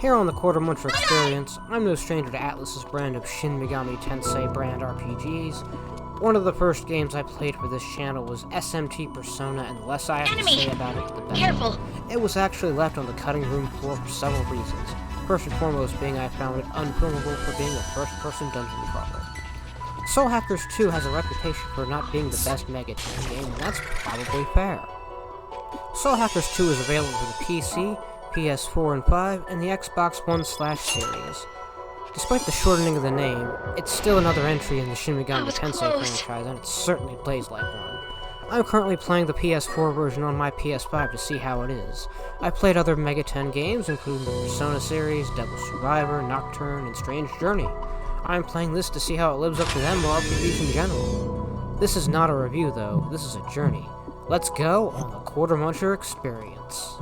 Here on the Quartermuncher experience, I'm no stranger to Atlus's brand of Shin Megami Tensei brand RPGs. One of the first games I played for this channel was SMT Persona, and the less I have to say about it, the better. Careful! It was actually left on the cutting room floor for several reasons. First and foremost being I found it unfilmable for being a first-person dungeon crawler. Soul Hackers 2 has a reputation for not being the best Megaten game, and that's probably fair. Soul Hackers 2 is available for the PC, PS4 and 5, and the Xbox One/Series. Despite the shortening of the name, it's still another entry in the Shin Megami Tensei franchise, and it certainly plays like one. I'm currently playing the PS4 version on my PS5 to see how it is. I've played other Megaten games, including the Persona series, Devil Survivor, Nocturne, and Strange Journey. I'm playing this to see how it lives up to them or RPGs in general. This is not a review, though. This is a journey. Let's go on the Quartermuncher experience.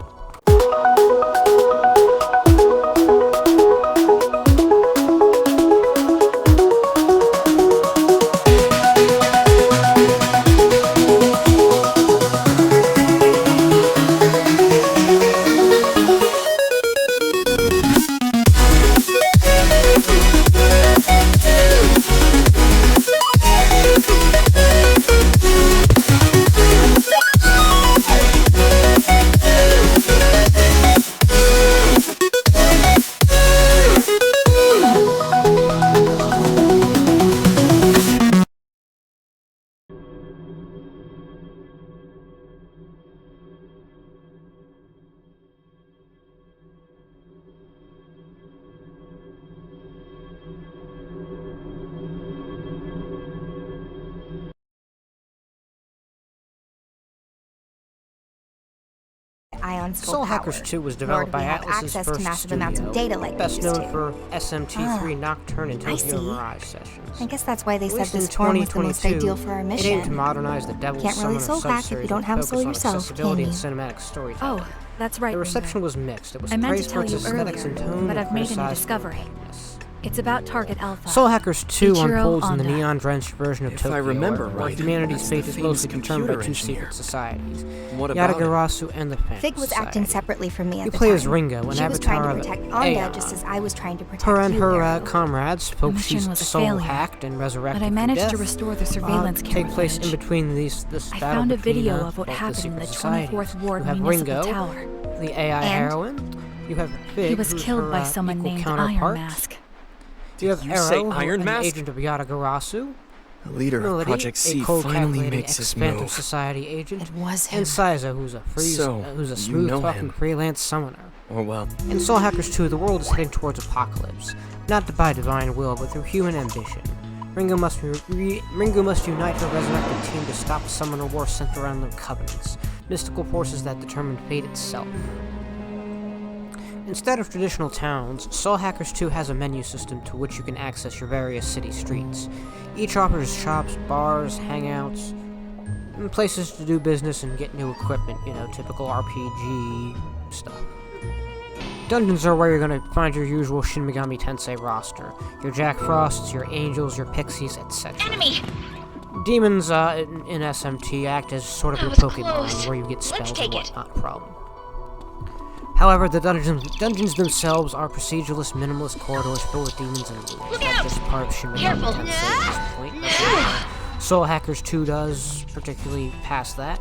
Soul Hackers 2 was developed by Atlus's first massive studio, amounts of data like best we used known to. for SMT3 Nocturne and I Tokyo see. Mirage Sessions. I guess that's why they At said least this in form was the most 2022, ideal for our it aimed to mission. modernize the Devil's Can't really Summoner soul hack if sub-series you don't and have a focus soul on yourself, accessibility can and you? cinematic storytelling. Oh, that's right. The reception Ringo. was mixed. It was I meant to praised for tell its you aesthetics and earlier, tone, but and I've made a new criticized for discovery. weakness. It's about Target Alpha. Soul Hackers 2 Ichiro unfolds in the Honda. neon-drenched version of If Tokyo, I remember where right, humanity's that's the fate is famous mostly determined by computer two engineer. secret societies, What about it? Yatagarasu and the Phantom Fig was Society. acting separately from me at You the play time. as Ringo, an She was trying avatar to of protect Anda Aeon. just as I was trying to protect Her and you, her Arrow. comrades, folks mission she's was a soul failure, hacked and resurrected but I from managed death, to restore the surveillance take camera place in footage. between this I battle found a between, video of what both happened in the secret societies. 24th Ward You have Municipal Ringo, Tower. the AI And? heroine. You have Fig, He was who's killed her, by someone equal named counterpart. Iron Mask. You have you say Arrow, Iron an Mask? agent of Yatagarasu. The leader of Melody, Project a C cold finally calculating makes his ex-Phantom move. Society agent. It was him. And Saiza, who's So, a you smooth-talking know him. freelance summoner. Or well, In Soul Hackers 2, the world is heading towards apocalypse, not by divine will, but through human ambition. Ringo must unite her resurrected team to stop a summoner war sent around the Covenants, mystical forces that determine fate itself. Instead of traditional towns, Soul Hackers 2 has a menu system to which you can access your various city streets. Each offers shops, bars, hangouts, and places to do business and get new equipment, typical RPG stuff. Dungeons are where you're going to find your usual Shin Megami Tensei roster. Your Jack Frosts, your Angels, your Pixies, etc. Enemy! Demons in SMT act as sort of your That was Pokemon, close. where you get Let's spells take and it. whatnot. Problem. However, the dungeons themselves are proceduralist, minimalist corridors filled with demons and loot. Look That's out! just part of Shin Megami Careful. Tensei at this point. But, Soul Hackers 2 does, particularly past that.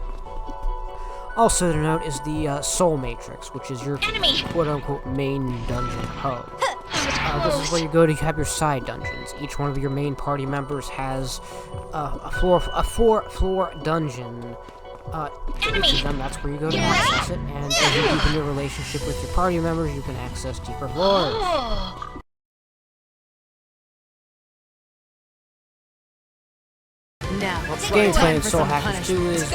Also to note is the Soul Matrix, which is your Enemy! quote-unquote main dungeon hub. That was This close. is where you go to have your side dungeons. Each one of your main party members has a four-floor dungeon. Each of them, that's where you go to access it, and as you deepen your relationship with your party members, you can access deeper floors. Oh. Now, The gameplay in Soul Hackers 2 is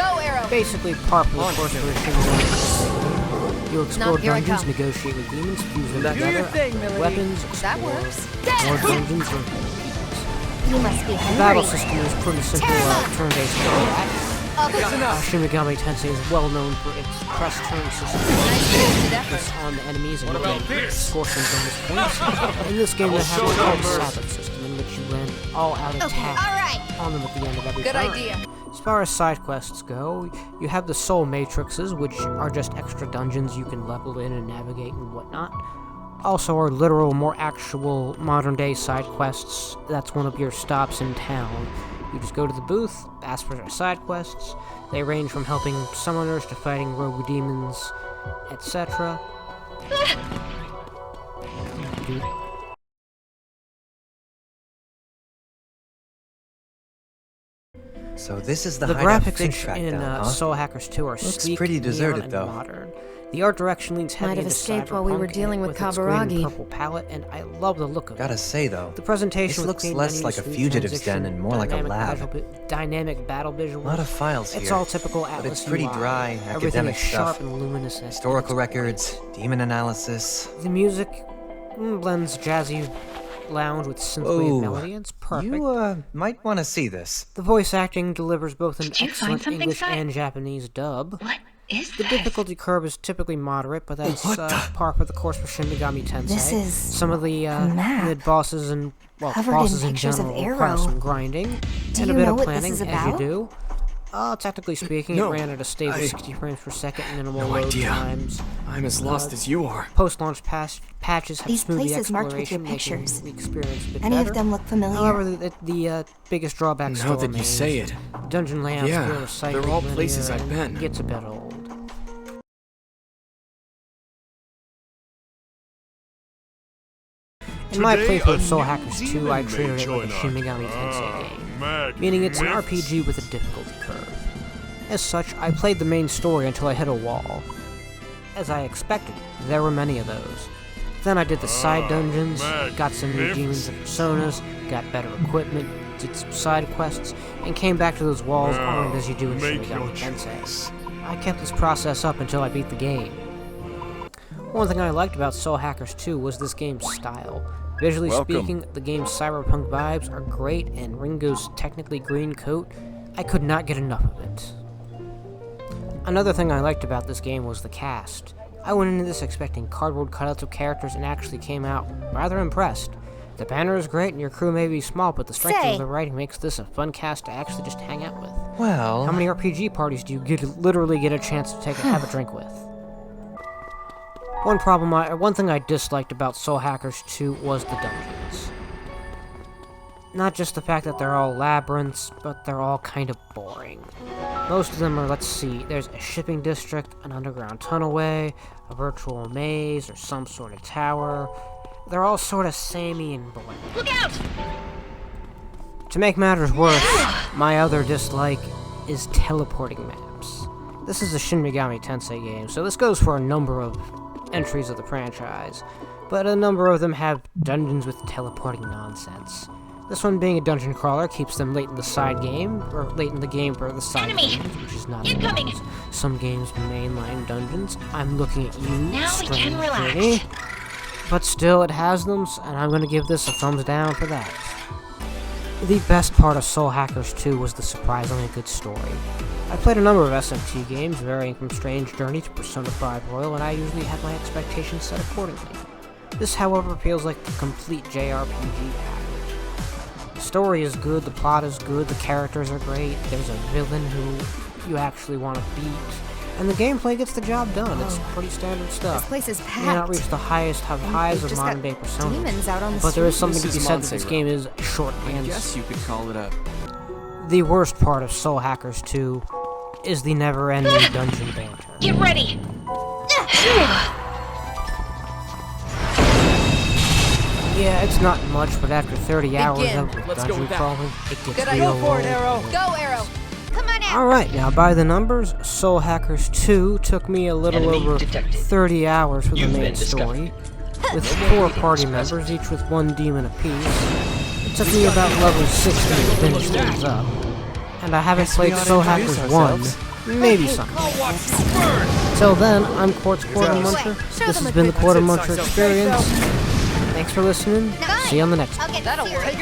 basically par for the course for Shin Megami Tensei. You'll explore here I dungeons, come. negotiate with demons, fuse them Do together, your thing, upgrade Melody. weapons, That explore works. more dungeons, and You must be the hungry. battle system is pretty simple, turn-based combat. Shin Megami Tensei is well known for its press turn system. Focus on the enemies and score some bonus points. In this game, they have a called Sabbath system, in which you land all-out attack on them at the end of every Good turn. idea. As far as side quests go, you have the Soul Matrixes, which are just extra dungeons you can level in and navigate and whatnot. also are literal, more actual, modern-day side quests. That's one of your stops in town. You just go to the booth, ask for their side quests. They range from helping summoners to fighting rogue demons, etc. So this is the The hideout graphics fig track in down, huh? Soul Hackers 2 are Looks sleek, pretty neon, deserted, and though. modern. The art direction leans heavy Might have into escaped while we were cyberpunk dealing with its green and Kaburagi. purple palette, and I love the look of it. Gotta say, though, The presentation this with looks clean less menus, like a smooth fugitive's den transition, and more like a dynamic lab. Dynamic battle visuals. A lot of files here. It's all typical but Atlas it's pretty UI. dry, Everything academic is sharp stuff. and luminous. And Historical records, demon analysis. the music blends jazzy lounge with synthwave Whoa. melody, and it's perfect. You, might want to see this. The voice acting delivers both an Did you find excellent something, English son? and Japanese dub. What is The this? difficulty curve is typically moderate, but that's par for the course for Shin Megami Tensei. This is some of the map mid-bosses and, well, covered in bosses in pictures of general require Arrow. some grinding Do and a you bit know of what planning, this is as you about? do. Technically speaking, No, it ran at a stable I- 60 frames per second, minimal No load idea. times. I'm as lost as you are. Post-launch patches have These smoothed the places marked with your exploration, making pictures. the experience a bit Any better. of them look familiar? However, the biggest drawback Now still that you remains. say it. Dungeon layouts Yeah, feel recycled, they're all linear, places I've and been. gets a bit old. In my playthrough of Soul Hackers 2, I treated it like a Shin Megami Tensei game, meaning it's an RPG with a difficulty curve. As such, I played the main story until I hit a wall. As I expected, there were many of those. Then I did the side dungeons, got some new demons and personas, got better equipment, did some side quests, and came back to those walls armed as you do in Shin Megami Tensei. I kept this process up until I beat the game. One thing I liked about Soul Hackers 2 was this game's style. Visually speaking, the game's cyberpunk vibes are great, and Ringo's technically green coat, I could not get enough of it. Another thing I liked about this game was the cast. I went into this expecting cardboard cutouts of characters and actually came out rather impressed. The banner is great and your crew may be small, but the strength Say. of the writing makes this a fun cast to actually just hang out with. Well, How many RPG parties do you literally get a chance to have a drink with? One thing I disliked about Soul Hackers 2 was the dungeons. Not just the fact that they're all labyrinths, but they're all kind of boring. Most of them are, let's see, there's a shipping district, an underground tunnelway, a virtual maze, or some sort of tower. They're all sort of samey and bland. Look out! To make matters worse, my other dislike is teleporting maps. This is a Shin Megami Tensei game, so this goes for a number of entries of the franchise, but a number of them have dungeons with teleporting nonsense. This one being a dungeon crawler keeps them late in the side game, or late in the game for the side Enemy! games, which is not Incoming! enough. Some games mainline dungeons. I'm looking at you, Now we can strange relax. lady. But still, it has them, and I'm going to give this a thumbs down for that. The best part of Soul Hackers 2 was the surprisingly good story. I played a number of SMT games, varying from Strange Journey to Persona 5 Royal, and I usually have my expectations set accordingly. This, however, feels like the complete JRPG package. The story is good, the plot is good, the characters are great, there's a villain who you actually want to beat, and the gameplay gets the job done. It's pretty standard stuff. This place is It may not packed. reach the highest And highs they've of just got modern day Persona, demons out on the but there is street. something to This be is said that this Montserrat. game is short I and guess you could call it a... the worst part of Soul Hackers 2 is the never-ending dungeon banter. Get ready! Yeah, it's not much, but after 30 hours of Let's go dungeon with that. crawling, it gets real old. Go, Arrow! Come on out! Alright, now by the numbers, Soul Hackers 2 took me a little Enemy over detected. 30 hours for the You've main been discovered. story, with 4 party members, each with 1 demon apiece. It took me about level 60 to finish things up, and I haven't played ought to Soul introduce Hackers 1, ourselves. maybe something. Till then, I'm Quartermuncher. This has been the Quartermuncher Experience. Thanks for listening. See you on the next one. Okay, that'll work.